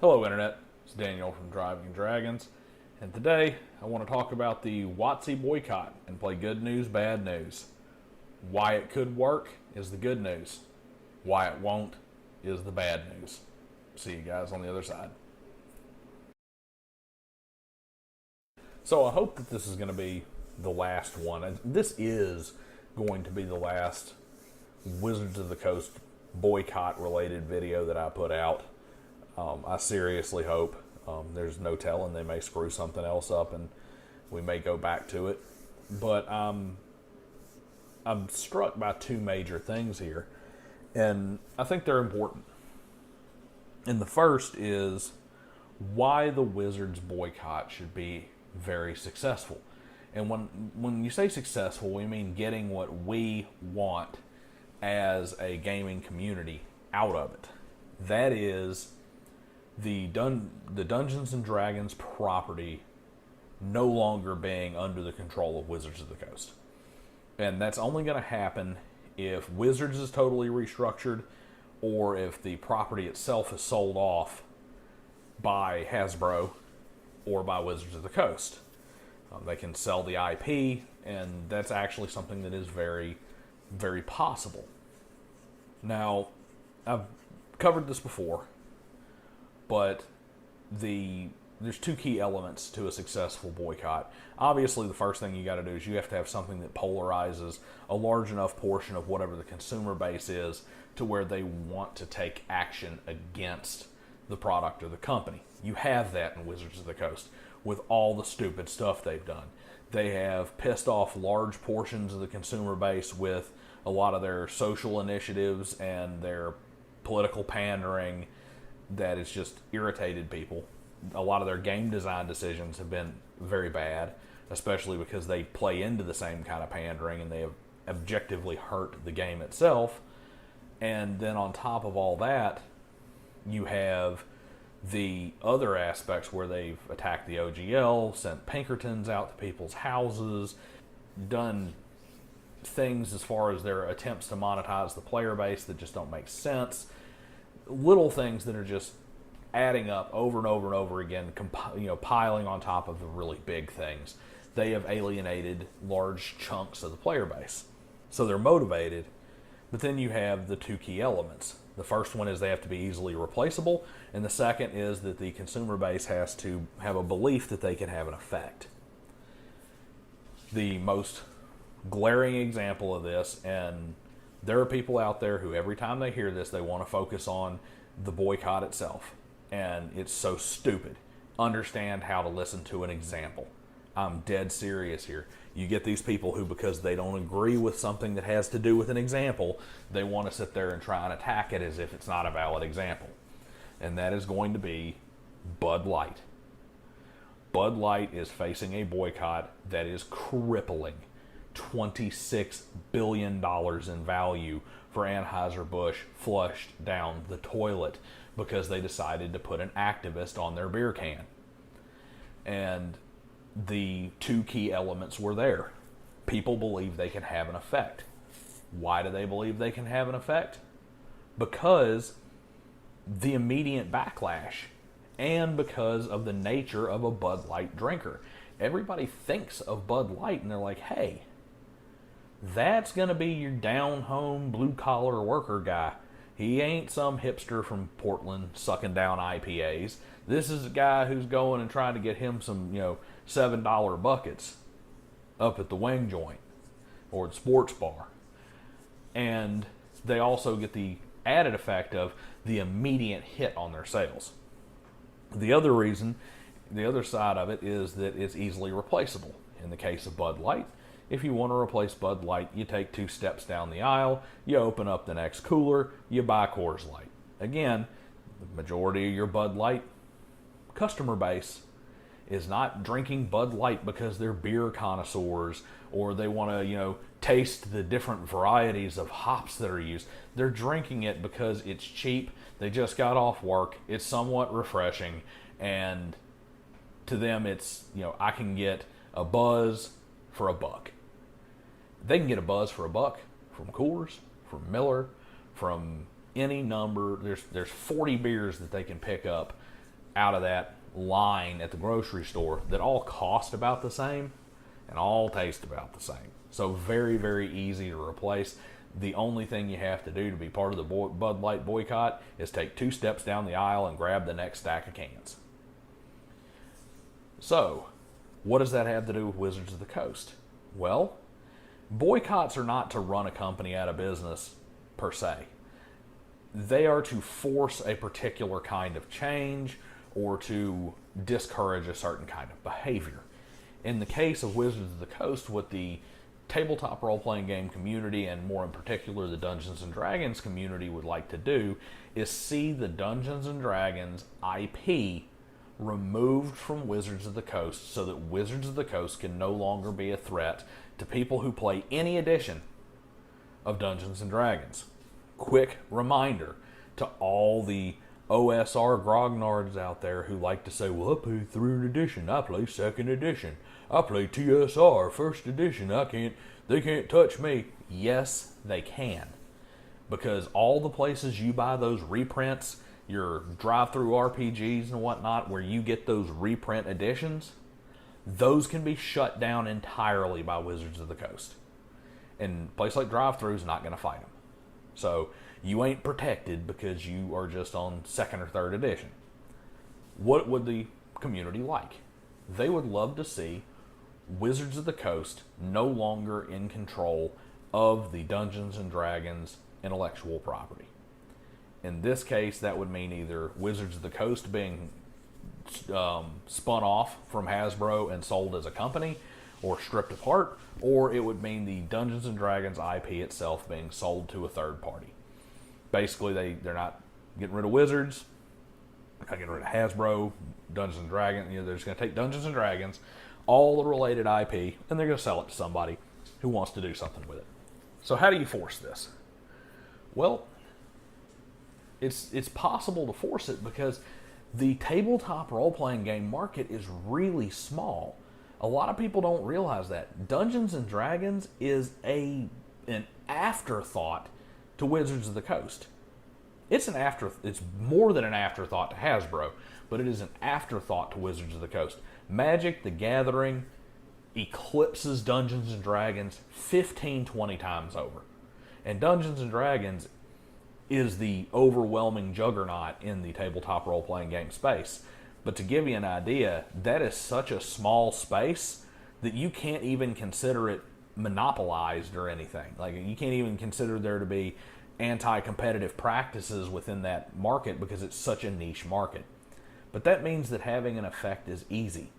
Hello Internet, it's Daniel from Driving Dragons, and today I want to talk about the WOTC boycott and play good news, bad news. Why it could work is the good news. Why it won't is the bad news. See you guys on the other side. So I hope that this is going to be the last one. And this is going to be the last Wizards of the Coast boycott related video that I put out. I seriously hope. There's no telling, they may screw something else up and we may go back to it. But I'm struck by two major things here, and I think they're important. And the first is why the Wizards boycott should be very successful. And when you say successful, we mean getting what we want as a gaming community out of it. That is the Dungeons and Dragons property no longer being under the control of Wizards of the Coast. And that's only going to happen if Wizards is totally restructured or if the property itself is sold off by Hasbro or by Wizards of the Coast. They can sell the IP, and that's actually something that is very, very possible. Now, I've covered this before, but there's two key elements to a successful boycott. Obviously, the first thing you got to do is you have to have something that polarizes a large enough portion of whatever the consumer base is to where they want to take action against the product or the company. You have that in Wizards of the Coast with all the stupid stuff they've done. They have pissed off large portions of the consumer base with a lot of their social initiatives and their political pandering that has just irritated people. A lot of their game design decisions have been very bad, especially because they play into the same kind of pandering and they have objectively hurt the game itself. And then on top of all that, you have the other aspects where they've attacked the OGL, sent Pinkertons out to people's houses, done things as far as their attempts to monetize the player base that just don't make sense. Little things that are just adding up over and over and over again, piling on top of the really big things. They have alienated large chunks of the player base. So they're motivated, but then you have the two key elements. The first one is they have to be easily replaceable, and the second is that the consumer base has to have a belief that they can have an effect. The most glaring example of this, and there are people out there who every time they hear this, they want to focus on the boycott itself. And it's so stupid. Understand how to listen to an example. I'm dead serious here. You get these people who, because they don't agree with something that has to do with an example, they want to sit there and try and attack it as if it's not a valid example. And that is going to be Bud Light. Bud Light is facing a boycott that is crippling. $26 billion in value for Anheuser-Busch flushed down the toilet because they decided to put an activist on their beer can. And the two key elements were there. People believe they can have an effect. Why do they believe they can have an effect? Because the immediate backlash and because of the nature of a Bud Light drinker. Everybody thinks of Bud Light and they're like, hey, that's going to be your down-home, blue-collar worker guy. He ain't some hipster from Portland sucking down IPAs. This is a guy who's going and trying to get him some, $7 buckets up at the wing joint or the sports bar. And they also get the added effect of the immediate hit on their sales. The other reason, the other side of it is that it's easily replaceable. In the case of Bud Light, if you want to replace Bud Light, you take 2 steps down the aisle, you open up the next cooler, you buy Coors Light. Again, the majority of your Bud Light customer base is not drinking Bud Light because they're beer connoisseurs or they want to, taste the different varieties of hops that are used. They're drinking it because it's cheap, they just got off work, it's somewhat refreshing, and to them it's, I can get a buzz for $1. They can get a buzz for $1 from Coors, from Miller, from any number. There's 40 beers that they can pick up out of that line at the grocery store that all cost about the same and all taste about the same. So very, very easy to replace. The only thing you have to do to be part of the Bud Light boycott is take 2 steps down the aisle and grab the next stack of cans. So, what does that have to do with Wizards of the Coast? Well, boycotts are not to run a company out of business per se. They are to force a particular kind of change or to discourage a certain kind of behavior. In the case of Wizards of the Coast, what the tabletop role-playing game community, and more in particular the Dungeons & Dragons community, would like to do is see the Dungeons & Dragons IP removed from Wizards of the Coast so that Wizards of the Coast can no longer be a threat to people who play any edition of Dungeons & Dragons. Quick reminder to all the OSR grognards out there who like to say, well, I play 3rd edition, I play 2nd edition, I play TSR, 1st edition, they can't touch me. Yes, they can. Because all the places you buy those reprints, your drive-through RPGs and whatnot, where you get those reprint editions, those can be shut down entirely by Wizards of the Coast. And a place like drive-through is not going to fight them. So you ain't protected because you are just on 2nd or 3rd edition. What would the community like? They would love to see Wizards of the Coast no longer in control of the Dungeons & Dragons intellectual property. In this case, that would mean either Wizards of the Coast being spun off from Hasbro and sold as a company or stripped apart, or it would mean the Dungeons & Dragons IP itself being sold to a third party. Basically, they're not getting rid of Wizards, not getting rid of Hasbro, Dungeons & Dragons. They're just going to take Dungeons & Dragons, all the related IP, and they're going to sell it to somebody who wants to do something with it. So how do you force this? Well, it's possible to force it because the tabletop role-playing game market is really small. A lot of people don't realize that. Dungeons & Dragons is an afterthought to Wizards of the Coast. It's more than an afterthought to Hasbro, but it is an afterthought to Wizards of the Coast. Magic the Gathering eclipses Dungeons & Dragons 15, 20 times over. And Dungeons & Dragons is the overwhelming juggernaut in the tabletop role-playing game space. But to give you an idea, that is such a small space that you can't even consider it monopolized or anything. Like, you can't even consider there to be anti-competitive practices within that market because it's such a niche market. But that means that having an effect is easy.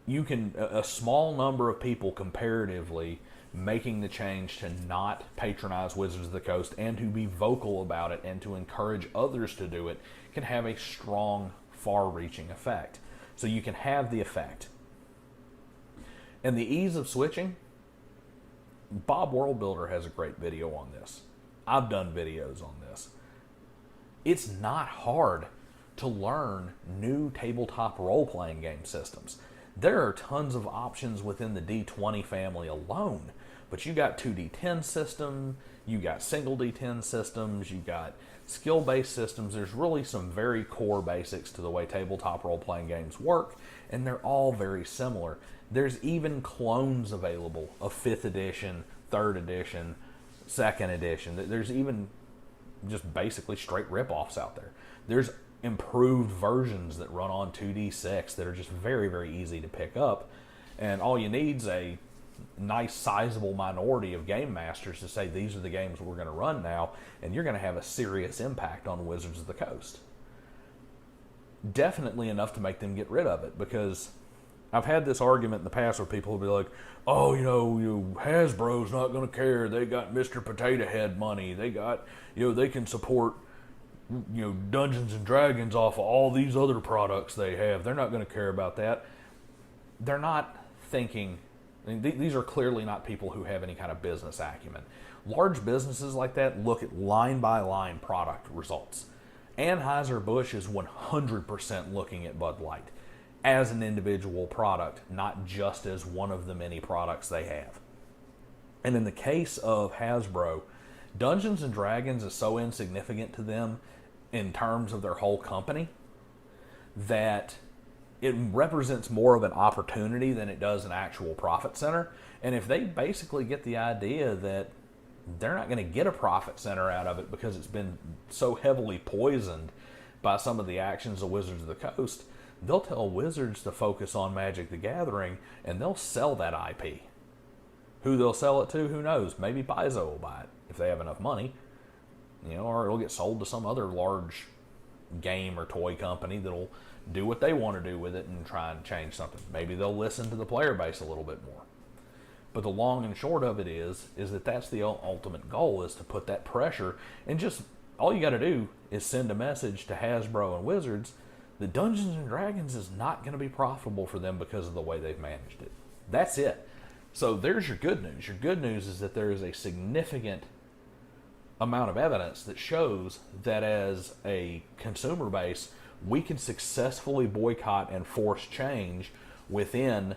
A small number of people comparatively making the change to not patronize Wizards of the Coast and to be vocal about it and to encourage others to do it can have a strong, far-reaching effect. So you can have the effect. And the ease of switching, Bob Worldbuilder has a great video on this. I've done videos on this. It's not hard to learn new tabletop role-playing game systems. There are tons of options within the D20 family alone, but you got 2D10 systems, you got single D10 systems, you got skill-based systems. There's really some very core basics to the way tabletop role-playing games work, and they're all very similar. There's even clones available of 5th edition, 3rd edition, 2nd edition. There's even just basically straight rip-offs out there. There's improved versions that run on 2D6 that are just very, very easy to pick up. And all you need is a nice sizable minority of game masters to say these are the games we're going to run now, and you're going to have a serious impact on Wizards of the Coast. Definitely enough to make them get rid of it, because I've had this argument in the past where people will be like, oh, Hasbro's not going to care. They got Mr. Potato Head money. They got, they can support, Dungeons and Dragons off of all these other products they have. They're not going to care about that. They're not thinking. These are clearly not people who have any kind of business acumen. Large businesses like that look at line-by-line product results. Anheuser-Busch is 100% looking at Bud Light as an individual product, not just as one of the many products they have. And in the case of Hasbro, Dungeons & Dragons is so insignificant to them in terms of their whole company that it represents more of an opportunity than it does an actual profit center. And if they basically get the idea that they're not going to get a profit center out of it because it's been so heavily poisoned by some of the actions of Wizards of the Coast, they'll tell Wizards to focus on Magic the Gathering, and they'll sell that IP. Who they'll sell it to, who knows? Maybe Paizo will buy it if they have enough money, or it'll get sold to some other large game or toy company that'll do what they want to do with it and try and change something. Maybe they'll listen to the player base a little bit more. But the long and short of it is that that's the ultimate goal, is to put that pressure, and just all you got to do is send a message to Hasbro and Wizards that Dungeons and Dragons is not going to be profitable for them because of the way they've managed it. That's it. So there's your good news. Your good news is that there is a significant amount of evidence that shows that as a consumer base, we can successfully boycott and force change within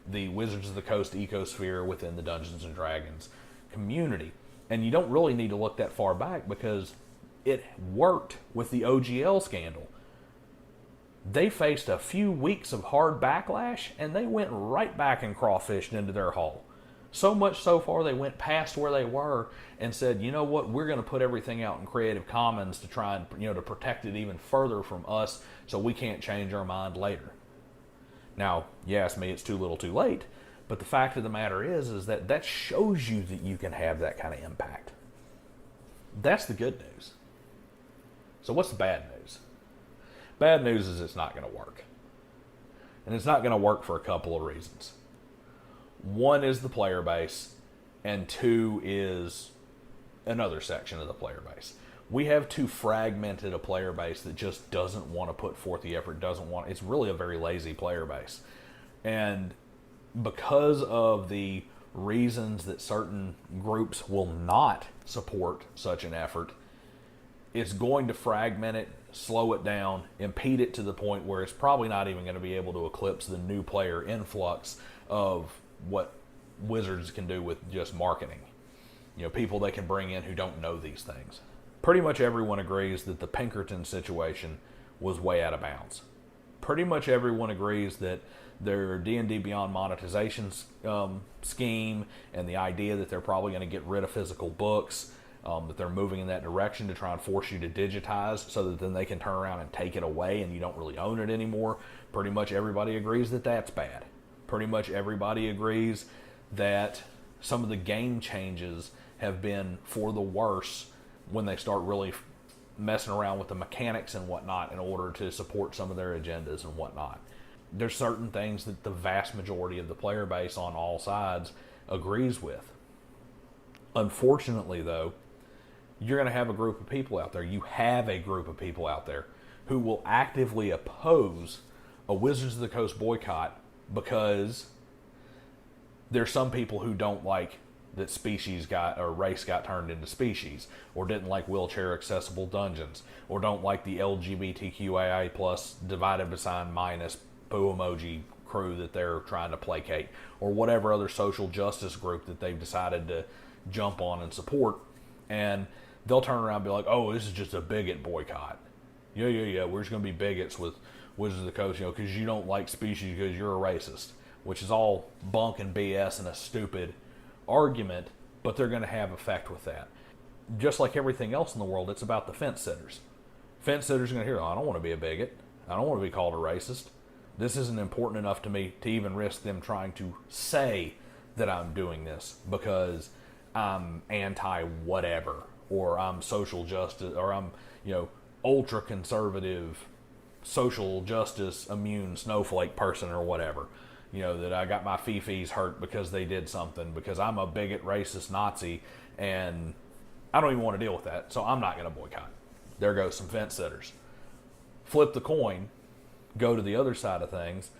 the Wizards of the Coast ecosphere, within the Dungeons and Dragons community. And you don't really need to look that far back, because it worked with the OGL scandal. They faced a few weeks of hard backlash, and they went right back and crawfished into their hole. So much so far, they went past where they were and said, you know what, we're going to put everything out in Creative Commons to try and, to protect it even further from us so we can't change our mind later. Now, you ask me, it's too little too late, but the fact of the matter is that shows you that you can have that kind of impact. That's the good news. So what's the bad news? Bad news is it's not going to work. And it's not going to work for a couple of reasons. One is the player base, and two is another section of the player base. We have too fragmented a player base that just doesn't want to put forth the effort, it's really a very lazy player base. And because of the reasons that certain groups will not support such an effort, it's going to fragment it, slow it down, impede it to the point where it's probably not even going to be able to eclipse the new player influx of what Wizards can do with just marketing. People they can bring in who don't know these things. Pretty much everyone agrees that the Pinkerton situation was way out of bounds. Pretty much everyone agrees that their D&D Beyond monetization scheme, and the idea that they're probably going to get rid of physical books, that they're moving in that direction to try and force you to digitize so that then they can turn around and take it away and you don't really own it anymore. Pretty much everybody agrees that that's bad. Pretty much everybody agrees that some of the game changes have been for the worse when they start really messing around with the mechanics and whatnot in order to support some of their agendas and whatnot. There's certain things that the vast majority of the player base on all sides agrees with. Unfortunately, though, you're going to have a group of people out there. You have a group of people out there who will actively oppose a Wizards of the Coast boycott because there's some people who don't like that race got turned into species, or didn't like wheelchair accessible dungeons, or don't like the LGBTQIA plus divided by sign minus poo emoji crew that they're trying to placate, or whatever other social justice group that they've decided to jump on and support. And they'll turn around and be like, oh, this is just a bigot boycott. Yeah, we're just going to be bigots with Wizards of the Coast, because you don't like species because you're a racist, which is all bunk and BS and a stupid argument, but they're going to have effect with that. Just like everything else in the world, it's about the fence sitters. Fence sitters are going to hear, oh, I don't want to be a bigot. I don't want to be called a racist. This isn't important enough to me to even risk them trying to say that I'm doing this because I'm anti-whatever, or I'm social justice, or I'm, ultra-conservative, social justice immune snowflake person or whatever. That I got my fifis hurt because they did something, because I'm a bigot, racist, Nazi, and I don't even want to deal with that, so I'm not going to boycott. There goes some fence sitters. Flip the coin, go to the other side of things,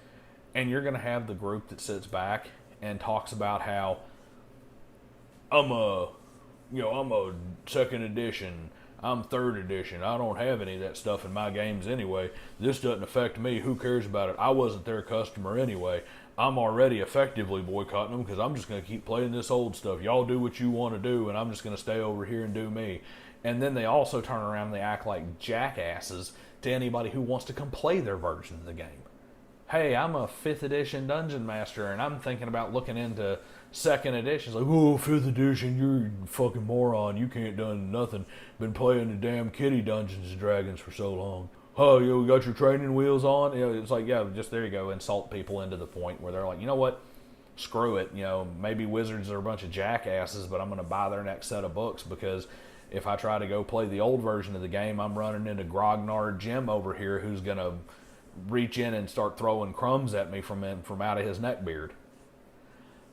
and you're going to have the group that sits back and talks about how I'm a second edition, I'm third edition, I don't have any of that stuff in my games anyway. This doesn't affect me. Who cares about it? I wasn't their customer anyway. I'm already effectively boycotting them because I'm just going to keep playing this old stuff. Y'all do what you want to do, and I'm just going to stay over here and do me. And then they also turn around and they act like jackasses to anybody who wants to come play their version of the game. Hey, I'm a 5th edition dungeon master, and I'm thinking about looking into 2nd edition. It's like, oh, 5th edition, you're a fucking moron. You can't done nothing. Been playing the damn kiddie Dungeons and Dragons for so long. Oh, you got your training wheels on? You know, it's like, yeah, just there you go. Insult people into the point where they're like, you know what? Screw it. You know, maybe wizards are a bunch of jackasses, but I'm going to buy their next set of books because if I try to go play the old version of the game, I'm running into grognard Jim over here who's going to reach in and start throwing crumbs at me from out of his neckbeard.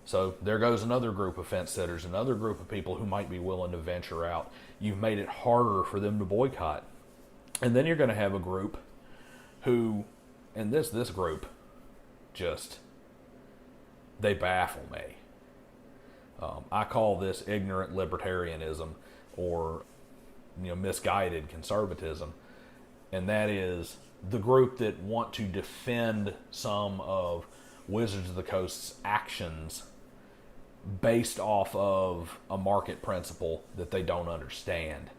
So there goes another group of fence sitters, another group of people who might be willing to venture out. You've made it harder for them to boycott. And then you're going to have a group who, and this group, just, they baffle me. I call this ignorant libertarianism or, you know, misguided conservatism. And that is the group that want to defend some of Wizards of the Coast's actions based off of a market principle that they don't understand.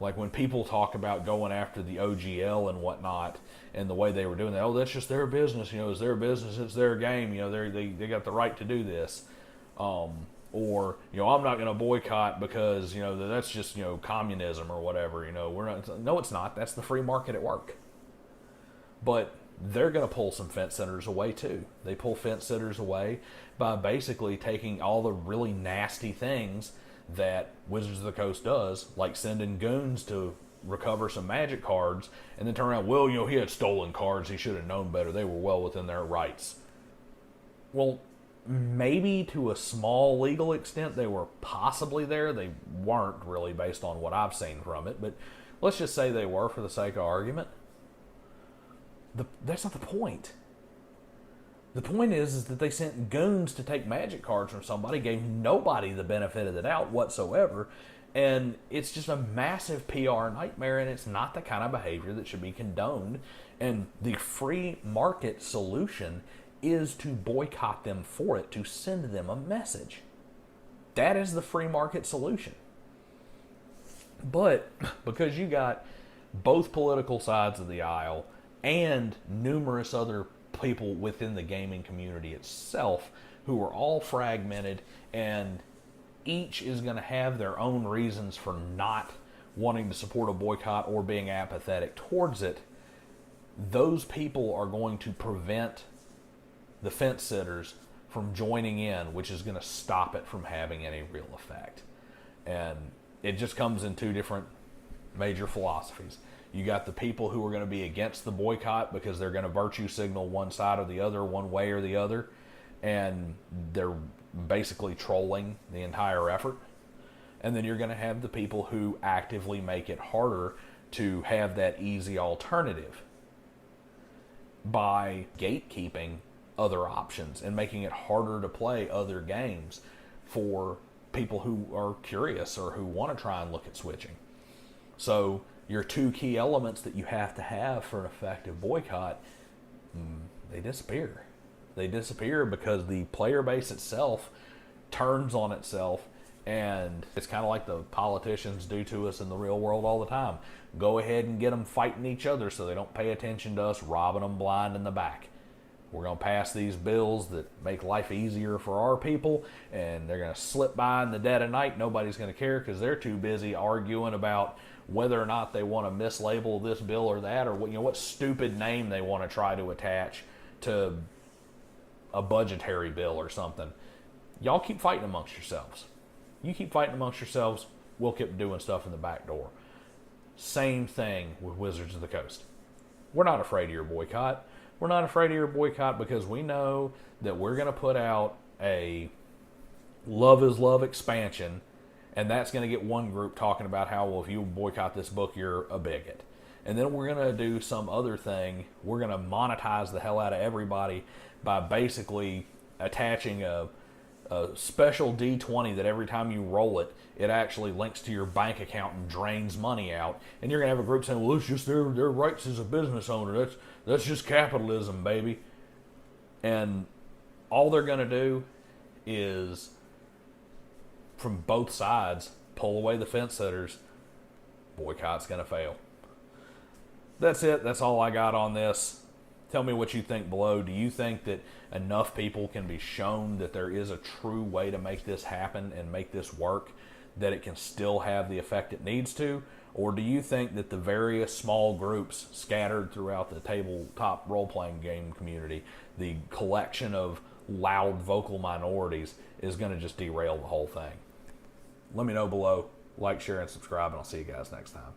Like when people talk about going after the OGL and whatnot and the way they were doing that, oh, that's just their business, you know, it's their business, it's their game, you know, they got the right to do this. Or, you know, I'm not going to boycott because, you know, that's just, you know, communism or whatever, you know, we're not, no, it's not. That's the free market at work. But they're going to pull some fence sitters away too. They pull fence sitters away by basically taking all the really nasty things that Wizards of the Coast does, like sending goons to recover some magic cards, and then turn around, well, you know, he had stolen cards, he should have known better, they were well within their rights. Well, maybe to a small legal extent they were possibly there. They weren't really based on what I've seen from it, but let's just say they were for the sake of argument. That's not the point. The point is that they sent goons to take magic cards from somebody, gave nobody the benefit of the doubt whatsoever, and it's just a massive PR nightmare, and it's not the kind of behavior that should be condoned. And the free market solution is to boycott them for it, to send them a message. That is the free market solution. But because you got both political sides of the aisle and numerous other people within the gaming community itself who are all fragmented, and each is going to have their own reasons for not wanting to support a boycott or being apathetic towards it, those people are going to prevent the fence sitters from joining in, which is going to stop it from having any real effect. And it just comes in two different major philosophies. You got the people who are going to be against the boycott because they're going to virtue signal one side or the other, one way or the other, and they're basically trolling the entire effort. And then you're going to have the people who actively make it harder to have that easy alternative by gatekeeping other options and making it harder to play other games for people who are curious or who want to try and look at switching. So your two key elements that you have to have for an effective boycott, they disappear. They disappear because the player base itself turns on itself, and it's kind of like the politicians do to us in the real world all the time. Go ahead and get them fighting each other so they don't pay attention to us robbing them blind in the back. We're going to pass these bills that make life easier for our people, and they're going to slip by in the dead of night. Nobody's going to care because they're too busy arguing about whether or not they want to mislabel this bill or that, or what stupid name they want to try to attach to a budgetary bill or something. Y'all keep fighting amongst yourselves. You keep fighting amongst yourselves, we'll keep doing stuff in the back door. Same thing with Wizards of the Coast. We're not afraid of your boycott. We're not afraid of your boycott because we know that we're going to put out a Love is Love expansion, and that's going to get one group talking about how, well, if you boycott this book, you're a bigot. And then we're going to do some other thing. We're going to monetize the hell out of everybody by basically attaching a special D20 that every time you roll it, it actually links to your bank account and drains money out. And you're going to have a group saying, well, it's just their rights as a business owner. That's just capitalism, baby. And all they're going to do is, from both sides, pull away the fence sitters. Boycott's going to fail. that's it. That's all I got on this. Tell me what you think below. Do you think that enough people can be shown that there is a true way to make this happen and make this work, that it can still have the effect it needs to? Or do you think that the various small groups scattered throughout the tabletop role-playing game community, the collection of loud vocal minorities, is going to just derail the whole thing? Let me know below. Like, share, and subscribe, and I'll see you guys next time.